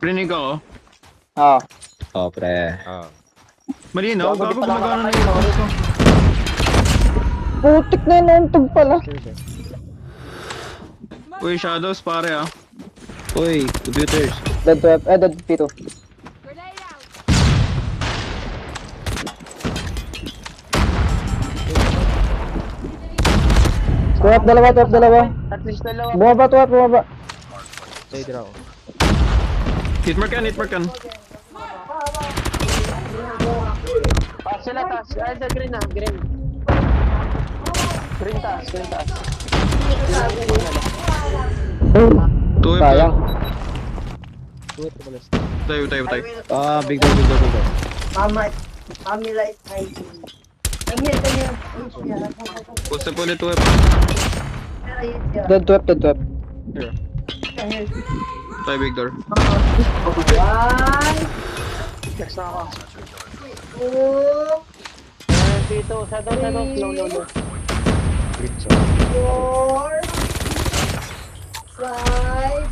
Rinig ako. Ah. Oh, pre. Malinaw, bago gumagana na yung phone ko. Putik na yun, nauntog pala. Uy, Shadows pare ah. Uy, computers. Dead 12, dead P2. Grenade out. Twep, dalawa. At least dalawa. Bumaba, Twep, bumaba. Hitmark yan. Taas sila, taas. Ay, the green na, green. Green taas. Tuwip Sayang. Tayo. Ah, big door. Mami light hiding. Come here. Pusta po ulit tuwip. Dead 12. Tayo big door. One, Next na ako. two, Ayan, dito, shadow, low. four, five,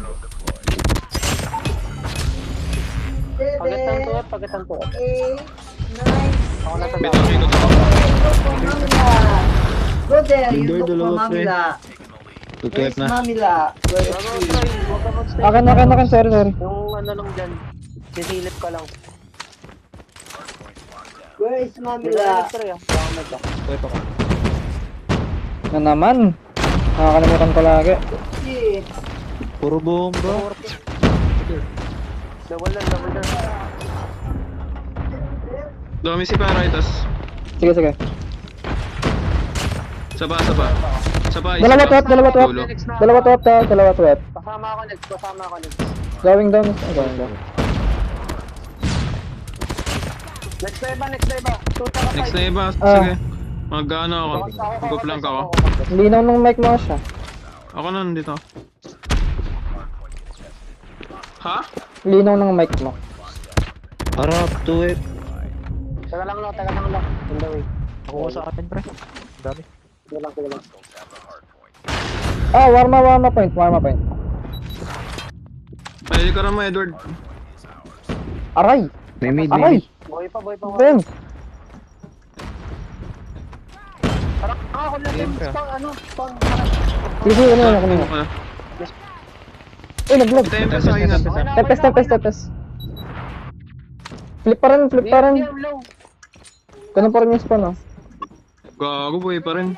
Pagat ang tuwet. 8, 9, Ako na May tayo. tawag ko. Mamila. Go there, you Door, look for dalawa, pre. Mamila. Tutwep Where's na. Mamila? Where is Bago, she? try. Huwag ka mag-stay. Akin, sorry. Yung ano lang dyan. Sisilip ka lang. Where is Dila Mamila? try ah. Baka mag-back. Na naman. Nakakalimutan ko lagi. Shit. Puro bomba. Double lang. Dami si Paraitas. Sige. Sapa. Dalawa Twep. Dulo. Dalawa Twep. Pasama ako next. Going down. Next na iba. Tuta ka Next na iba. Ah. Sige. Mag-ano ako. Mag-plank ako. Linaw nung mic mo siya. Ako na nandito. Ha? Linaw ng mic mo. Harap, tuwip. Taga lang. In the way. Ako sa akin, pre. Dami. Taga lang. Ah, warma point. Pwede ka naman, Edward. Aray! May mid. Boy pa. Ben! Parang ako lang yung spawn. Sige, ano Ano kanina. ka na? Uy, naglag. Tempest sa akin. Tepes. Flip pa rin. Low. Ganun pa rin yung spawn, oh. Gago boy pa rin.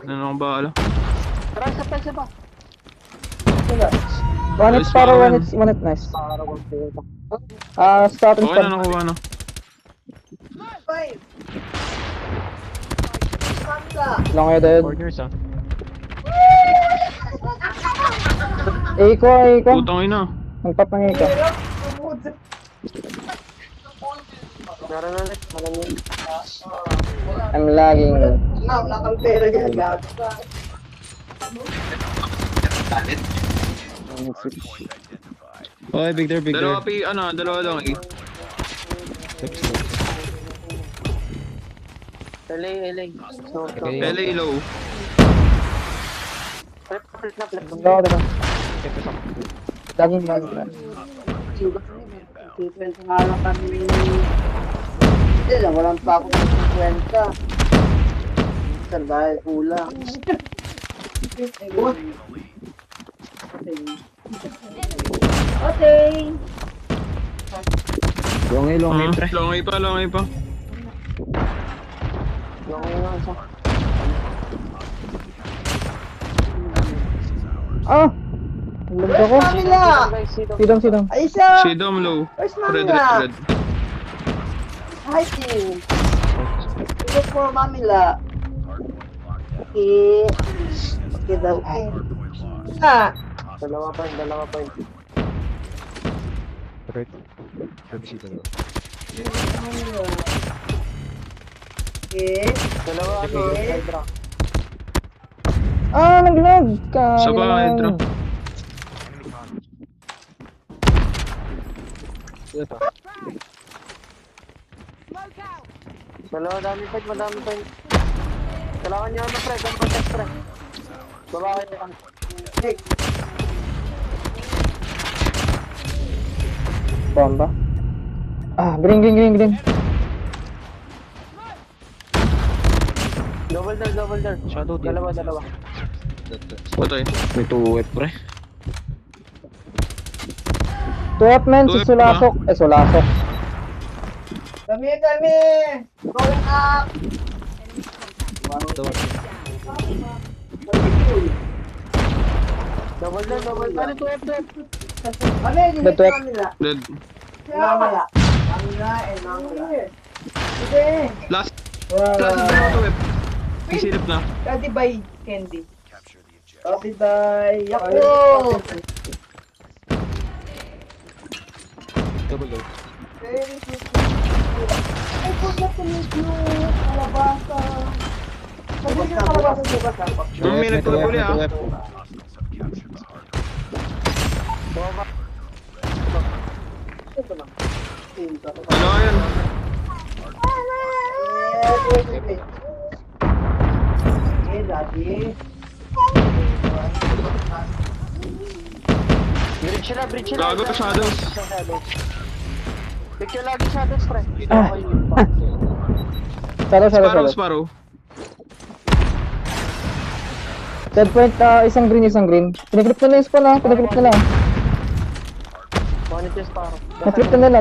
Ano akong bahala. Tara, isa pa. One hit para one hit nice. Para kung sila. Starting Okay na spawn. nakuha na. Five. Mamila. Lang kayo dead. Corners, ah. Iko. Putang ina. Nagpap ng Iko. Meron na ulit. Malamig. I'm lagging. Wala kang pera dyan, gago ka. Oy, big door. Dalawa lang eh. LA. So, Okay. LA low. flip na. Dalawa. Lagging. Sequence nga lang kami. Hindi lang, walang pa ako ng 50. Minsan dahil kulang. Okay. Long A, pre. Long A pa. Yung isa. Ah! Lag ako. Mamila! Guys, dito. Sidong. Aisha! Sidom low. Where's Red. Mamila? Hi, team. Look for Mamila. Okay. Okay daw. Ah! Dalawa point. Mamila. Okay. Dalawa Hydra. Ah, naglag. Sapa, Hydra. Smoke out. Dalawa, madami point. Kailangan nyo pre, gun protect pre. Baba kayo lang. Hey. Bomba. Ah, green, green, green, green. Double door, double door. Shadow din. Dalawa, dalawa. Patay. May 2 pre. Tuwap men, si 2F Sulasok. Sulasok. Kami! Going up! Double door, double door. Ano to, F2? Ano yung The twelve. Mamila? Dead. Mamila. Mamila and Mamila. Sige! Last is dalawa to F. Isilip na. Kadi by Candy. Kadi by Yakult! Double door. Ay, forgot to make you kalabasa. Sabi niya kalabasa di ba tapos? May nagpapuli ah. 2F. Ano yan? Wait. Okay, Daddy. Bridge sila, bridge sila. Gago, shadows. Shadows. Picture lagi shadows, pre. Ah. Okay. Shadow, shadow, Sparrow, shadow. Sparrow. Dead point, isang green, isang green. Pinigrip na yung spawn pinigrip nila. One is Sparrow. Na-flip na nila.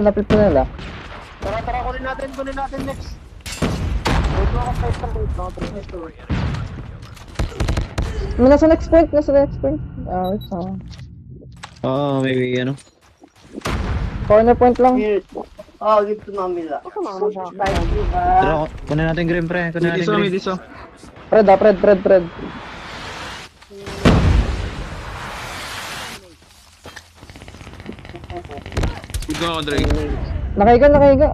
Tara, kunin natin next. Wait mo ako, fight lang, wait mo ako, pre. Nasa next point. Wait, May ano. corner point lang. Here. Oh, give to Mamila. Thank you, ha. Tara, kunin natin green pre. Kunin natin Midiso, green. midiso. Fred. Good ako, Drake. Nakahiga.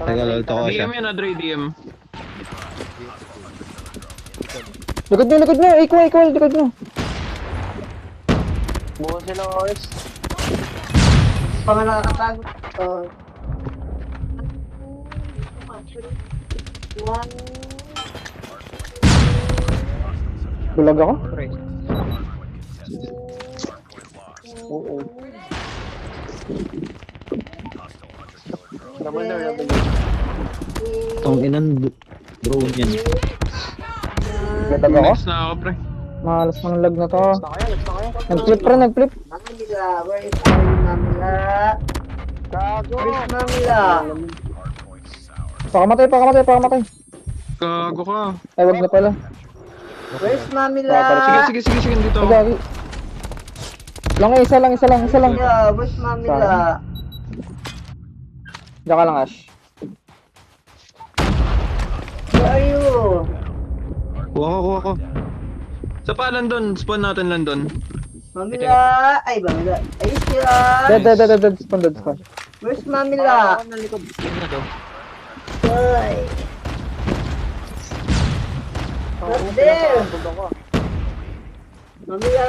Teka, lulto ko siya. DM yan, Dre, DM. Likod nyo. Equal, likod nyo. Buo sila, OS. Pa nga nakakatago. Bulag ako. Double door. Tong inan drone yan. Bulag ako. Next na ako, pre. Malas ng lag na to. Let's na kayo. Nag-flip. Mamila, where is Mamila? Gago. Where is Mamila? Pakamatay. Gago ka. Ay, wag na pala. Where is Mamila? Sige, dito Ay, ako. gagi. Isa lang. Yeah, where's Mamila? Diyan ka lang, Ash. Where are you? Kuha ko. Sa pa, London. Spawn natin, London. Mamila! Ay, Mamila. Ayun sila! Dead. Spawn. Where's Mamila? Nalikod. Ay! Not there! Mamila!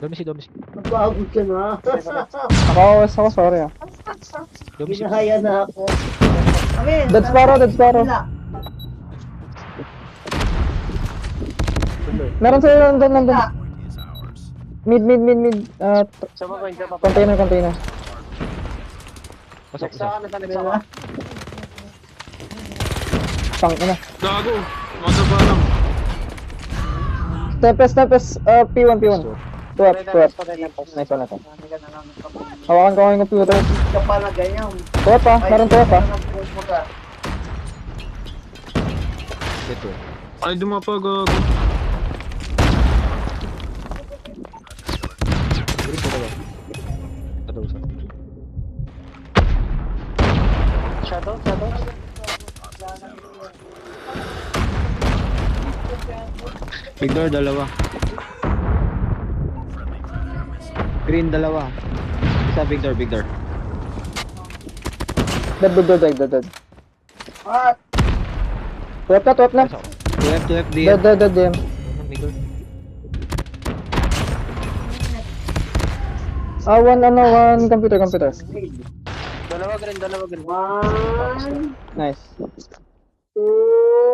Domisi. Napagod ka na. Ako, sorry ah. Ginahaya na ako. Amin! Dead Sparrow. Mamila. Meron sa'yo nandun. Mid. Sama ko, hindi pa. Container. Next sa akin, next sa akin. Pang ina. Gago. Mata pa lang. Tempest, P1. Tuwap. Nice one. Hawakan ko yung computer. Ka pa na ganyan. Tuwap ah, meron tuwap ah. Ay, dumapa, gago. Shadow. Big door, dalawa. Green, dalawa. Isa big door. Dead. What? Tuwap na. 2F DM. Dead, DM. Big door. One computer. Dalawa green. One, Nice. two,